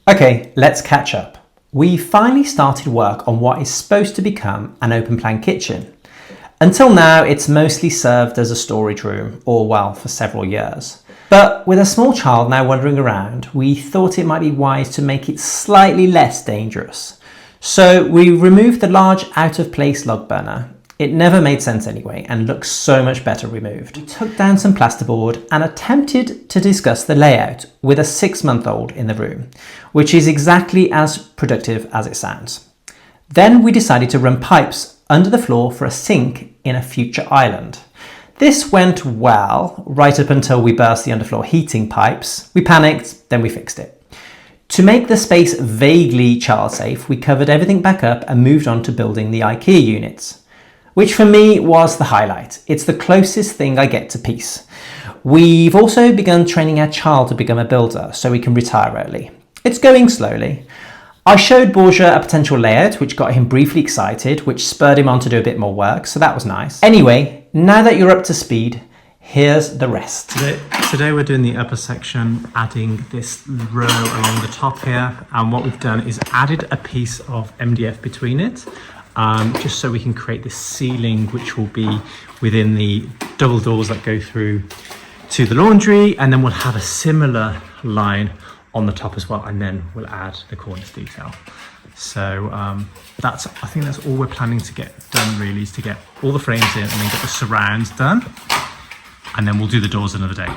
Okay, let's catch up. We finally started work on what is supposed to become an open plan kitchen. Until now, it's mostly served as a storage room, or well, for several years. But with a small child now wandering around, we thought it might be wise to make it slightly less dangerous. So we removed the large out-of-place log burner. It never made sense anyway and looks so much better removed. We took down some plasterboard and attempted to discuss the layout with a 6-month-old in the room, which is exactly as productive as it sounds. Then we decided to run pipes under the floor for a sink in a future island. This went well, right up until we burst the underfloor heating pipes. We panicked, then we fixed it. To make the space vaguely child safe, we covered everything back up and moved on to building the Ikea units, which for me was the highlight. It's the closest thing I get to peace. We've also begun training our child to become a builder so we can retire early. It's going slowly. I showed Borja a potential layout which got him briefly excited, which spurred him on to do a bit more work, so that was nice. Anyway, now that you're up to speed, here's the rest. Today we're doing the upper section, adding this row along the top here, and what we've done is added a piece of MDF between it, just so we can create this ceiling which will be within the double doors that go through to the laundry, and then we'll have a similar line on the top as well, and then we'll add the cornice detail. So I think that's all we're planning to get done really, is to get all the frames in and then get the surrounds done, and then we'll do the doors another day.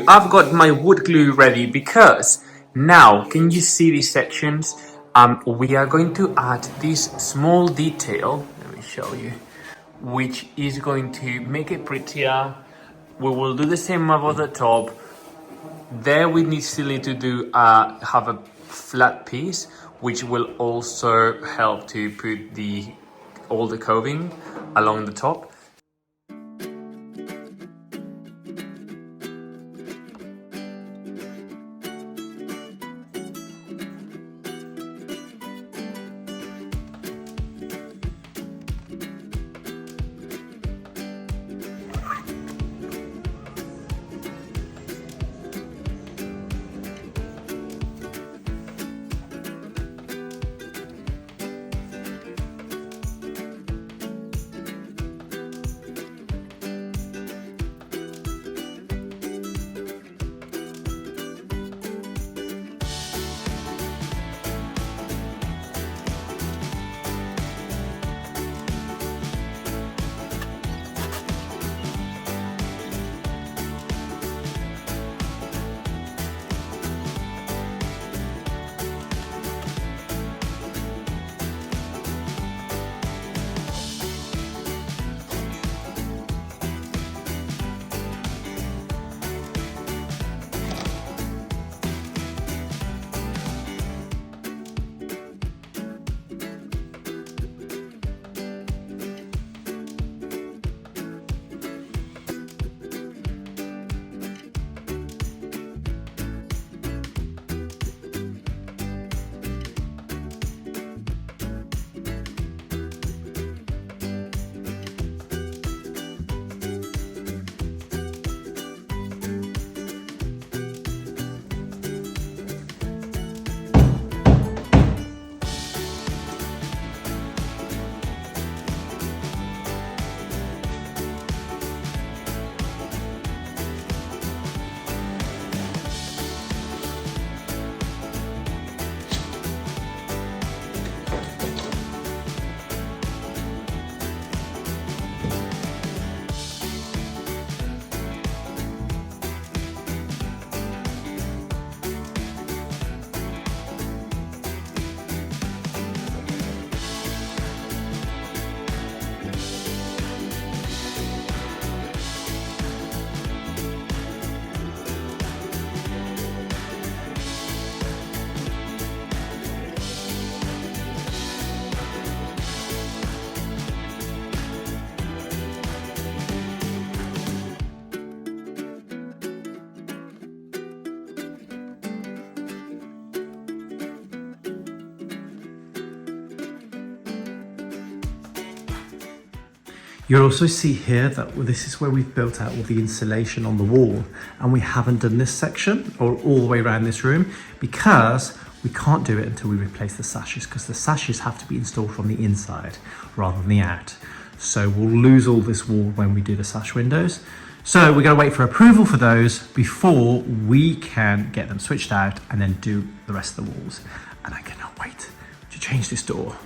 I've got my wood glue ready because now, can you see these sections? We are going to add this small detail, let me show you, which is going to make it prettier. We will do the same over the top. There we still need to do have a flat piece, which will also help to put all the coving along the top. You'll also see here that this is where we've built out all the insulation on the wall, and we haven't done this section or all the way around this room because we can't do it until we replace the sashes, because the sashes have to be installed from the inside rather than the out. So we'll lose all this wall when we do the sash windows. So we're going to wait for approval for those before we can get them switched out and then do the rest of the walls. And I cannot wait to change this door.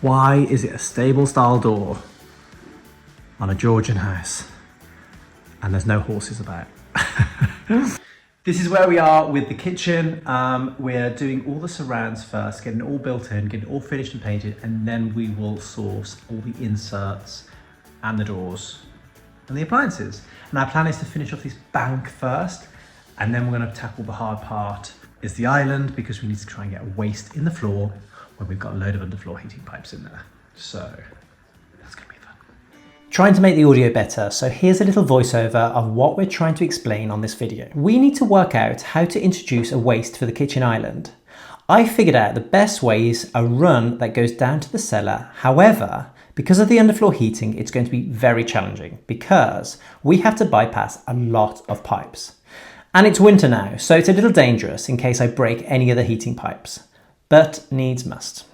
Why is it a stable style door on a Georgian house and there's no horses about? This is where we are with the kitchen. We're doing all the surrounds first, getting it all built in, getting it all finished and painted, and then we will source all the inserts and the doors and the appliances. And our plan is to finish off this bank first, and then we're going to tackle the hard part, is the island, because we need to try and get a waste in the floor when we've got a load of underfloor heating pipes in there. So that's going to be fun. Trying to make the audio better, so here's a little voiceover of what we're trying to explain on this video. We need to work out how to introduce a waste for the kitchen island. I figured out the best way is a run that goes down to the cellar. However, because of the underfloor heating, it's going to be very challenging because we have to bypass a lot of pipes. And it's winter now, so it's a little dangerous in case I break any of the heating pipes, but needs must.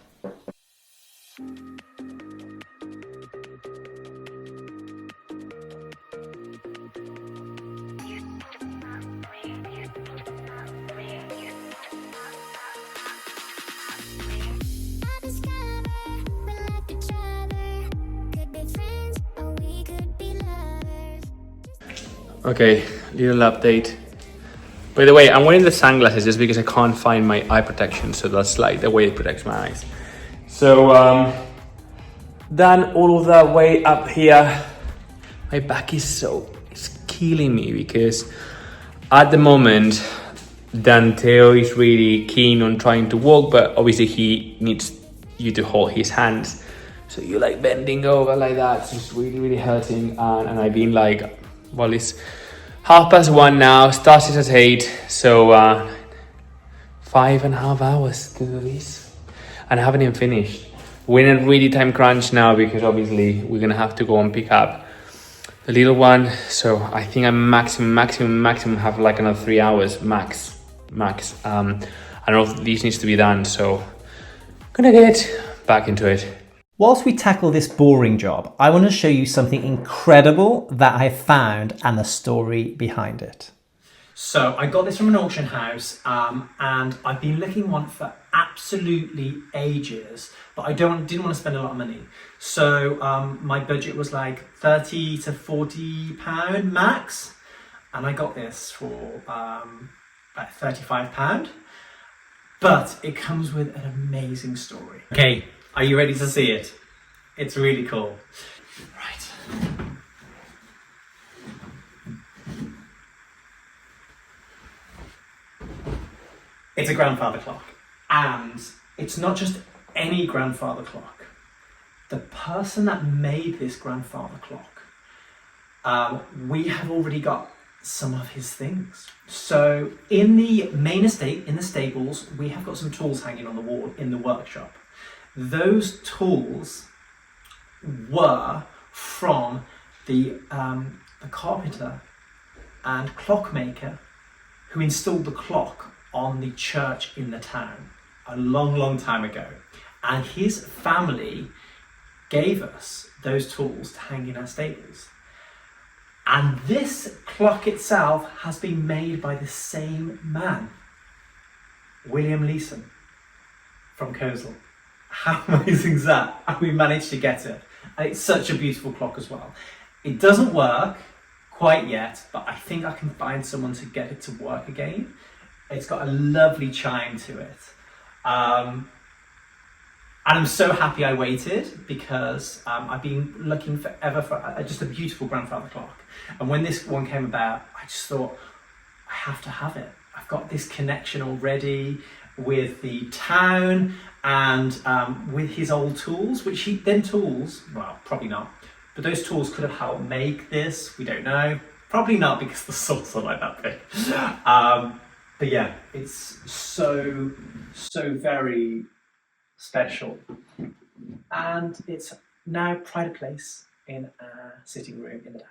Okay, little update. By the way, I'm wearing the sunglasses just because I can't find my eye protection, so that's like the way it protects my eyes. So, done all of that way up here. My back is it's killing me because at the moment, Danteo is really keen on trying to walk, but obviously he needs you to hold his hands. So you're like bending over like that, it's just really, really hurting. And I've been like, well, it's 1:30 now, started at 8, so 5.5 hours to do this. And I haven't even finished. We're in a really time crunch now because obviously we're gonna have to go and pick up the little one. So I think I maximum have like another 3 hours, max. I don't know if this needs to be done, so gonna get back into it. Whilst we tackle this boring job, I want to show you something incredible that I found and the story behind it. So I got this from an auction house and I've been looking one for absolutely ages, but I didn't want to spend a lot of money. So my budget was like £30 to £40 max, and I got this for about £35. But it comes with an amazing story. Okay. Are you ready to see it? It's really cool. Right. It's a grandfather clock. And it's not just any grandfather clock. The person that made this grandfather clock, we have already got some of his things. So in the main estate, in the stables, we have got some tools hanging on the wall in the workshop. Those tools were from the carpenter and clockmaker who installed the clock on the church in the town a long time ago. And his family gave us those tools to hang in our stables. And this clock itself has been made by the same man, William Leeson from Kozel. How amazing is that? And we managed to get it. And it's such a beautiful clock as well. It doesn't work quite yet, but I think I can find someone to get it to work again. It's got a lovely chime to it. And I'm so happy I waited because I've been looking forever for just a beautiful grandfather clock. And when this one came about, I just thought, I have to have it. I've got this connection already with the town and with his old tools, which well, probably not, but those tools could have helped make this, we don't know. Probably not because the saws are like that big. But yeah, it's so very special. And it's now pride of place in our sitting room in the house.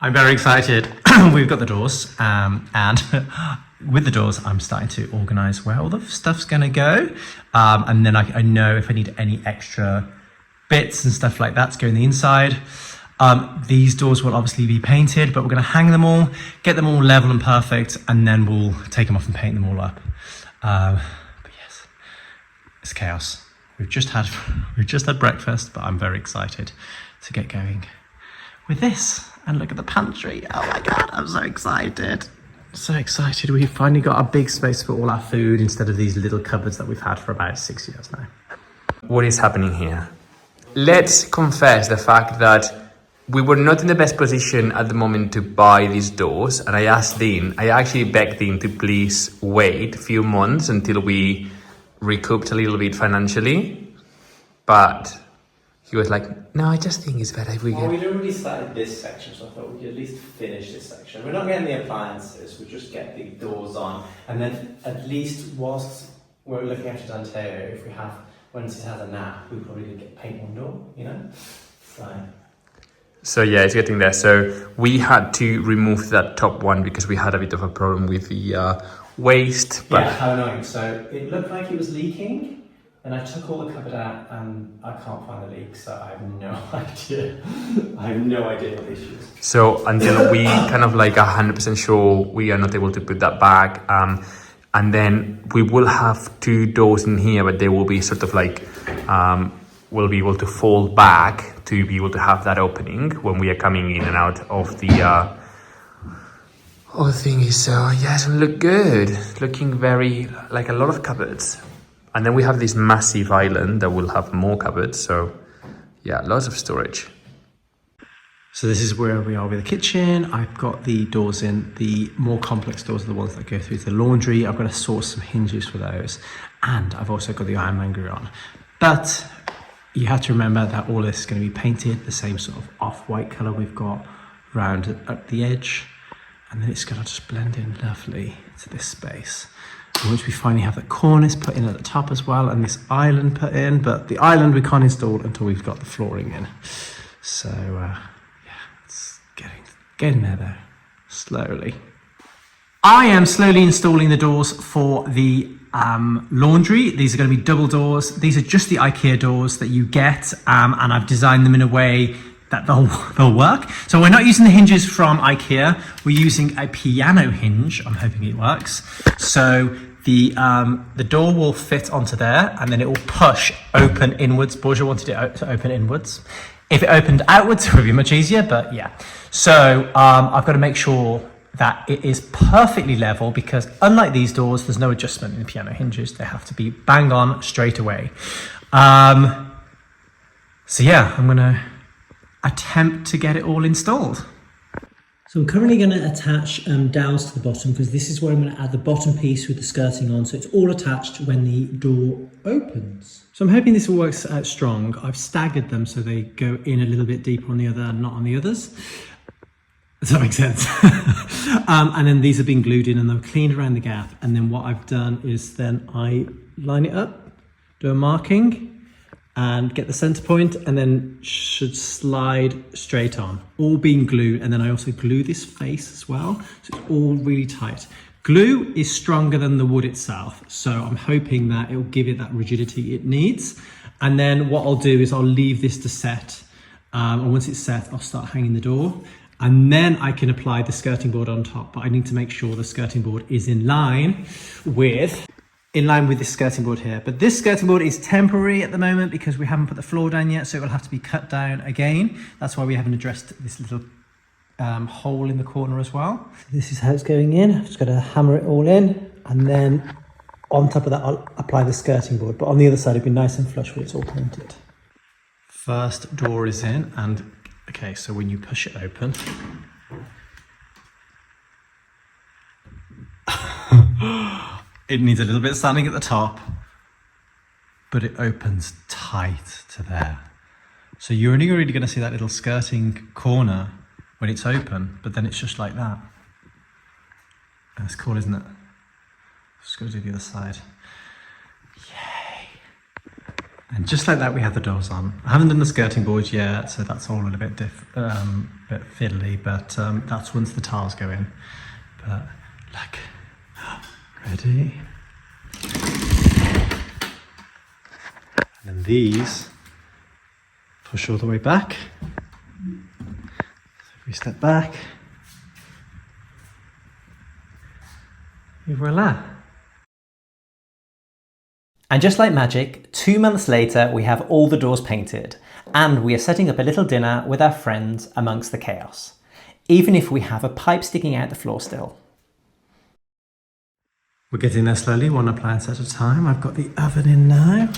I'm very excited. We've got the doors, and with the doors, I'm starting to organise where all the stuff's going to go, and then I know if I need any extra bits and stuff like that to go in the inside. These doors will obviously be painted, but we're going to hang them all, get them all level and perfect, and then we'll take them off and paint them all up. But yes, it's chaos. We've just had breakfast, but I'm very excited to get going with this. And look at the pantry. Oh my God, I'm so excited. So excited. We've finally got a big space for all our food instead of these little cupboards that we've had for about 6 years now. What is happening here? Let's confess the fact that we were not in the best position at the moment to buy these doors. And I actually begged Dean to please wait a few months until we recouped a little bit financially. But he was like, no, I just think it's better if we get... Well, we'd already started this section, so I thought we could at least finish this section. We're not getting the appliances, we'll just get the doors on. And then at least whilst we're looking after Danteo, if we have, once he has a nap, we probably could get paint one door, you know? So yeah, it's getting there. So we had to remove that top one because we had a bit of a problem with the waste. But... yeah, how annoying. So it looked like it was leaking. And I took all the cupboard out and I can't find the leak, so I have no idea. I have no idea what the issue is. So until we kind of like 100% sure, we are not able to put that back. And then we will have 2 doors in here, but they will be sort of like, we'll be able to fold back to be able to have that opening when we are coming in and out of the whole thing. So yeah, it doesn't look good. It's looking very, like a lot of cupboards. And then we have this massive island that will have more cupboards. So yeah, lots of storage. So this is where we are with the kitchen. I've got the doors in. The more complex doors are the ones that go through to the laundry. I've got to source some hinges for those. And I've also got the ironmonger on. But you have to remember that all this is going to be painted the same sort of off-white colour we've got round at the edge. And then it's going to just blend in lovely to this space. Once we finally have the cornice put in at the top as well and this island put in, but the island we can't install until we've got the flooring in. So yeah, it's getting there though, slowly. I am slowly installing the doors for the laundry. These are going to be double doors. These are just the Ikea doors that you get, and I've designed them in a way that they'll work. So we're not using the hinges from Ikea. We're using a piano hinge. I'm hoping it works. So the door will fit onto there, and then it will push open inwards. Borja wanted it to open inwards. If it opened outwards, it would be much easier, but yeah. So I've got to make sure that it is perfectly level, because unlike these doors, there's no adjustment in the piano hinges. They have to be bang on straight away. So yeah, I'm going to attempt to get it all installed. So I'm currently going to attach dowels to the bottom, because this is where I'm going to add the bottom piece with the skirting on, so it's all attached when the door opens. So I'm hoping this all works out strong. I've staggered them so they go in a little bit deeper on the other and not on the others. Does that make sense? And then these have been glued in and they're cleaned around the gap. And then what I've done is then I line it up, do a marking, and get the center point, and then should slide straight on, all being glued. And then I also glue this face as well, so it's all really tight. Glue is stronger than the wood itself, so I'm hoping that it will give it that rigidity it needs. And then what I'll do is I'll leave this to set, and once it's set, I'll start hanging the door, and then I can apply the skirting board on top. But I need to make sure the skirting board is in line with this skirting board here. But this skirting board is temporary at the moment because we haven't put the floor down yet, so it will have to be cut down again. That's why we haven't addressed this little hole in the corner as well. This is how it's going in. I've just got to hammer it all in, and then on top of that I'll apply the skirting board, but on the other side it'll be nice and flush when it's all painted. First door is in, and okay, so when you push it open, it needs a little bit of sanding at the top, but it opens tight to there. So you're only really going to see that little skirting corner when it's open, but then it's just like that. That's cool, isn't it? Just going to do the other side. Yay. And just like that, we have the doors on. I haven't done the skirting boards yet, so that's all a little bit bit fiddly, but that's once the tiles go in. But look, ready? And then these push all the way back. So if we step back, et voila. And just like magic, 2 months later, we have all the doors painted, and we are setting up a little dinner with our friends amongst the chaos, even if we have a pipe sticking out the floor still. We're getting there slowly, one appliance at a time. I've got the oven in now.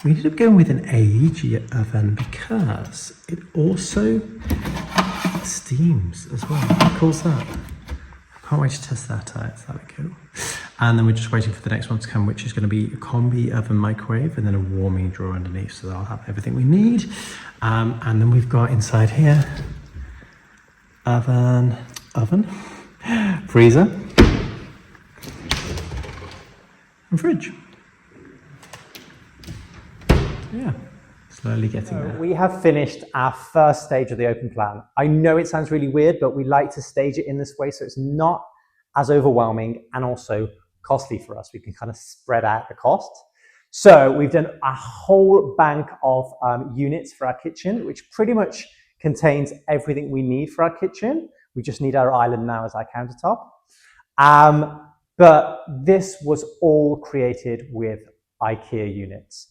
We ended up going with an AEG oven because it also steams as well. How cool's that? I can't wait to test that out. That'll be cool. And then we're just waiting for the next one to come, which is going to be a combi oven microwave and then a warming drawer underneath. So that'll have everything we need. And then we've got inside here, oven, freezer, and fridge. Yeah, slowly getting there. We have finished our first stage of the open plan. I know it sounds really weird, but we like to stage it in this way so it's not as overwhelming and also costly for us. We can kind of spread out the cost. So we've done a whole bank of units for our kitchen, which pretty much contains everything we need for our kitchen. We just need our island now as our countertop. But this was all created with Ikea units.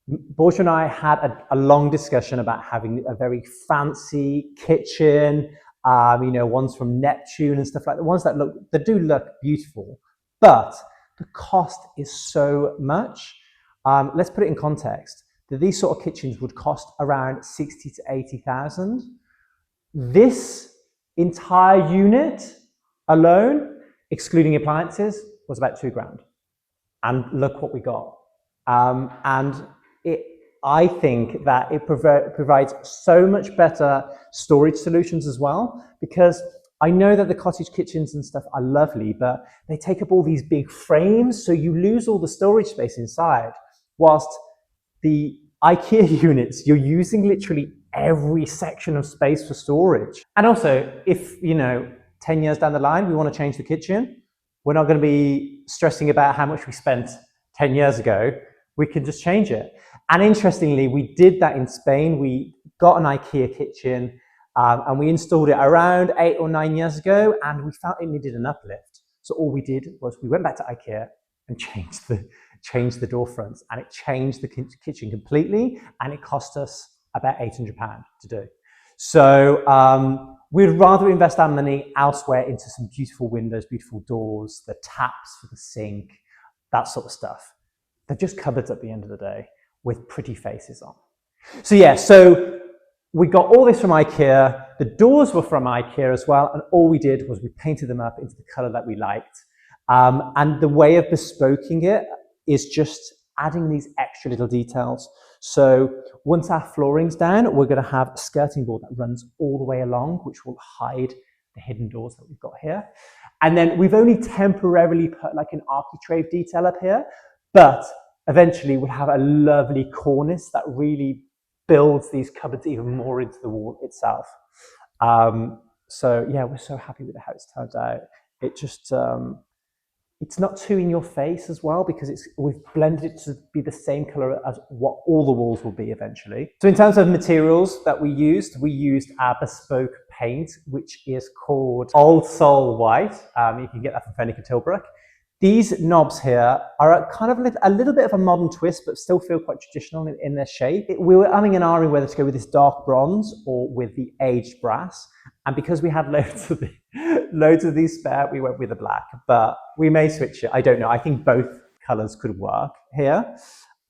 Borja and I had a long discussion about having a very fancy kitchen, ones from Neptune and stuff like that, ones that do look beautiful, but the cost is so much. Let's put it in context. That these sort of kitchens would cost around 60 to 80,000. This entire unit alone, excluding appliances, was about £2,000. And look what we got. I think that it provides so much better storage solutions as well, because I know that the cottage kitchens and stuff are lovely, but they take up all these big frames, so you lose all the storage space inside. Whilst the IKEA units, you're using literally every section of space for storage. And also, if 10 years down the line, we want to change the kitchen, we're not going to be stressing about how much we spent 10 years ago. We can just change it. And interestingly, we did that in Spain. We got an IKEA kitchen and we installed it around 8 or 9 years ago, and we felt it needed an uplift. So all we did was we went back to IKEA and changed the door fronts, and it changed the kitchen completely, and it cost us about £800 to do. So we'd rather invest our money elsewhere into some beautiful windows, beautiful doors, the taps for the sink, that sort of stuff. They're just cupboards at the end of the day with pretty faces on. So we got all this from IKEA. The doors were from IKEA as well, and all we did was we painted them up into the color that we liked. And the way of bespoking it is just adding these extra little details. So once our flooring's down, we're going to have a skirting board that runs all the way along, which will hide the hidden doors that we've got here. And then we've only temporarily put like an architrave detail up here, but eventually we'll have a lovely cornice that really builds these cupboards even more into the wall itself. So yeah, we're so happy with how it's turned out. It just, it's not too in your face as well, because we've blended it to be the same color as what all the walls will be eventually. So in terms of materials that we used our bespoke paint, which is called Old Soul White. You can get that from Fenwick and Tilbrook. These knobs here are kind of a little bit of a modern twist, but still feel quite traditional in their shape. We were umming and ahhing whether to go with this dark bronze or with the aged brass. And because we had loads of these spare, we went with the black, but we may switch it. I don't know. I think both colors could work here.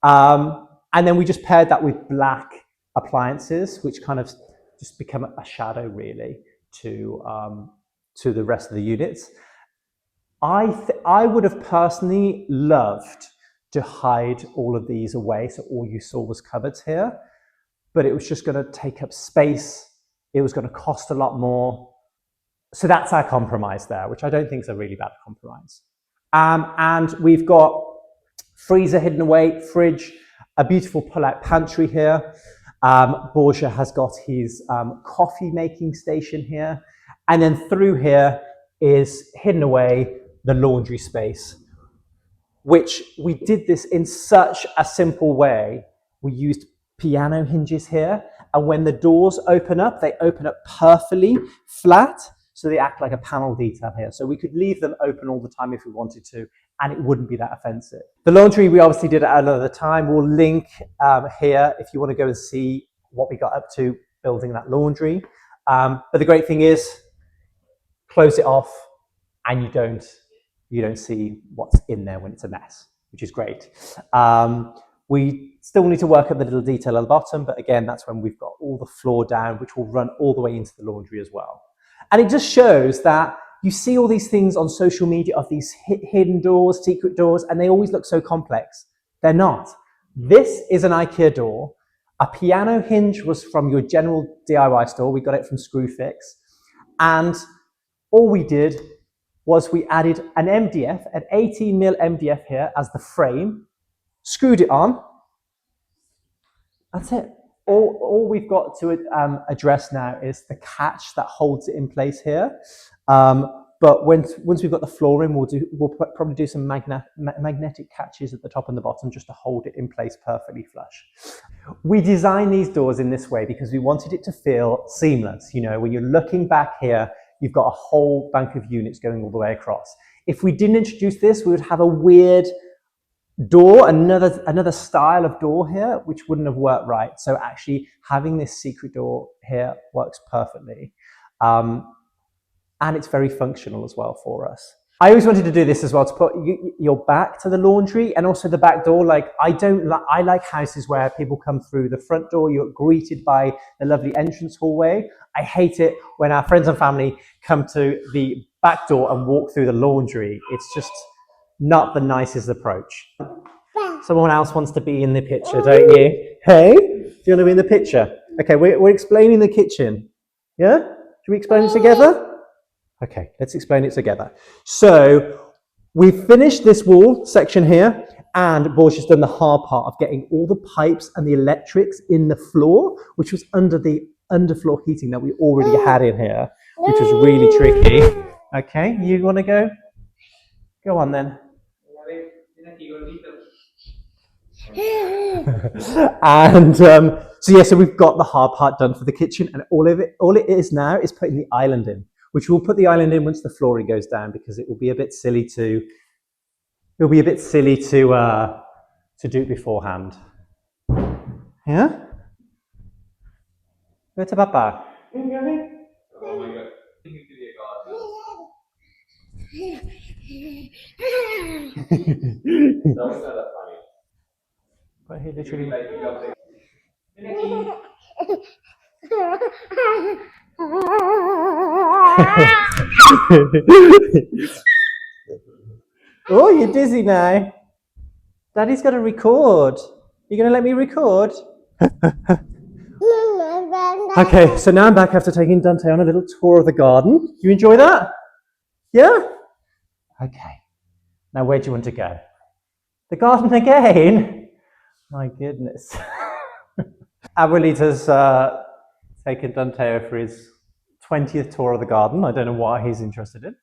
And then we just paired that with black appliances, which kind of just become a shadow really to the rest of the units. I would have personally loved to hide all of these away, so all you saw was cupboards here, but it was just going to take up space. It was going to cost a lot more. So that's our compromise there, which I don't think is a really bad compromise. And we've got freezer hidden away, fridge. A beautiful pull-out pantry here. Borgia has got his coffee making station here. And then through here is hidden away the laundry space, which we did this in such a simple way. We used piano hinges here, and when the doors open up, they open up perfectly flat, so they act like a panel detail here. So we could leave them open all the time if we wanted to, and it wouldn't be that offensive. The laundry, we obviously did at another time. We'll link here if you want to go and see what we got up to building that laundry. But the great thing is, close it off, and you don't see what's in there when it's a mess, which is great. We still need to work at the little detail at the bottom, but again, that's when we've got all the floor down, which will run all the way into the laundry as well. And it just shows that you see all these things on social media of these hidden doors, secret doors, and they always look so complex. They're not. This is an Ikea door. A piano hinge was from your general DIY store. We got it from Screwfix. And all we did was we added an MDF, an 18mm MDF here as the frame, screwed it on. That's it. All we've got to address now is the catch that holds it in place here. But once we've got the floor in, we'll probably do some magnetic catches at the top and the bottom just to hold it in place perfectly flush. We designed these doors in this way because we wanted it to feel seamless. You know, when you're looking back here, you've got a whole bank of units going all the way across. If we didn't introduce this, we would have a weird door, another style of door here, which wouldn't have worked right. So actually having this secret door here works perfectly. And it's very functional as well for us. I always wanted to do this as well, to put your back to the laundry and also the back door. Like I like houses where people come through the front door, you're greeted by the lovely entrance hallway. I hate it when our friends and family come to the back door and walk through the laundry. It's just not the nicest approach. Someone else wants to be in the picture, don't you? Hey, do you want to be in the picture? Okay, we're explaining the kitchen. Yeah? Should we explain it together? Okay, let's explain it together. So we've finished this wall section here, and Borgia's done the hard part of getting all the pipes and the electrics in the floor, which was under the underfloor heating that we already had in here, which was really tricky. Okay, you want to go? Go on then. And so we've got the hard part done for the kitchen, and all it is now is putting the island in, which we'll put the island in once the flooring goes down, because it will be a bit silly to do it beforehand. Yeah? Go to Papa. Oh my God. That was not that funny. But he literally. Oh, you're dizzy now. Daddy's got to record. You going to let me record? Okay, so now I'm back after taking Dante on a little tour of the garden. You enjoy that? Yeah? Okay. Now where do you want to go? The garden again? My goodness. Abuelita's taken Dante for his 20th tour of the garden. I don't know why he's interested in.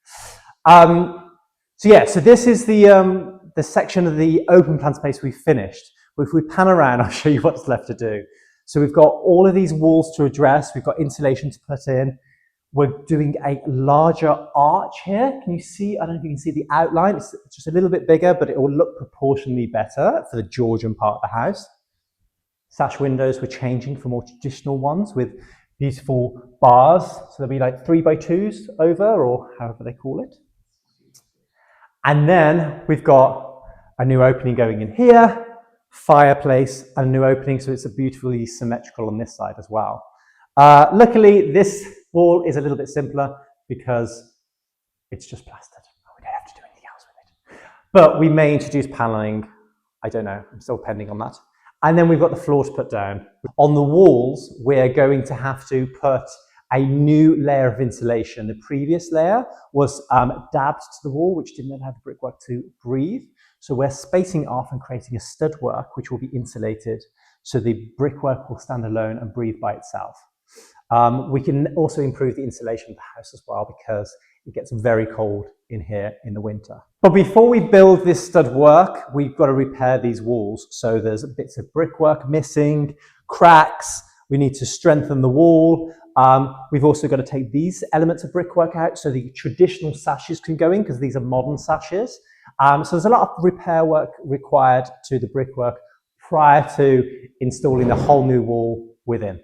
So this is the section of the open plan space we've finished. But if we pan around, I'll show you what's left to do. So we've got all of these walls to address. We've got insulation to put in. We're doing a larger arch here. Can you see? I don't know if you can see the outline. It's just a little bit bigger, but it will look proportionally better for the Georgian part of the house. Sash windows we're changing for more traditional ones with beautiful bars. So there'll be like 3x2s over, or however they call it. And then we've got a new opening going in here, fireplace, and a new opening, so it's a beautifully symmetrical on this side as well. Luckily, this wall is a little bit simpler because it's just plastered. We don't have to do anything else with it. But we may introduce paneling. I don't know. I'm still pending on that. And then we've got the floor to put down. On the walls, we're going to have to put a new layer of insulation. The previous layer was dabbed to the wall, which didn't have the brickwork to breathe. So we're spacing off and creating a stud work which will be insulated so the brickwork will stand alone and breathe by itself. We can also improve the insulation of the house as well because it gets very cold in here in the winter. But before we build this stud work, we've got to repair these walls. So there's bits of brickwork missing, cracks, we need to strengthen the wall. We've also got to take these elements of brickwork out so the traditional sashes can go in because these are modern sashes. So there's a lot of repair work required to the brickwork prior to installing the whole new wall within.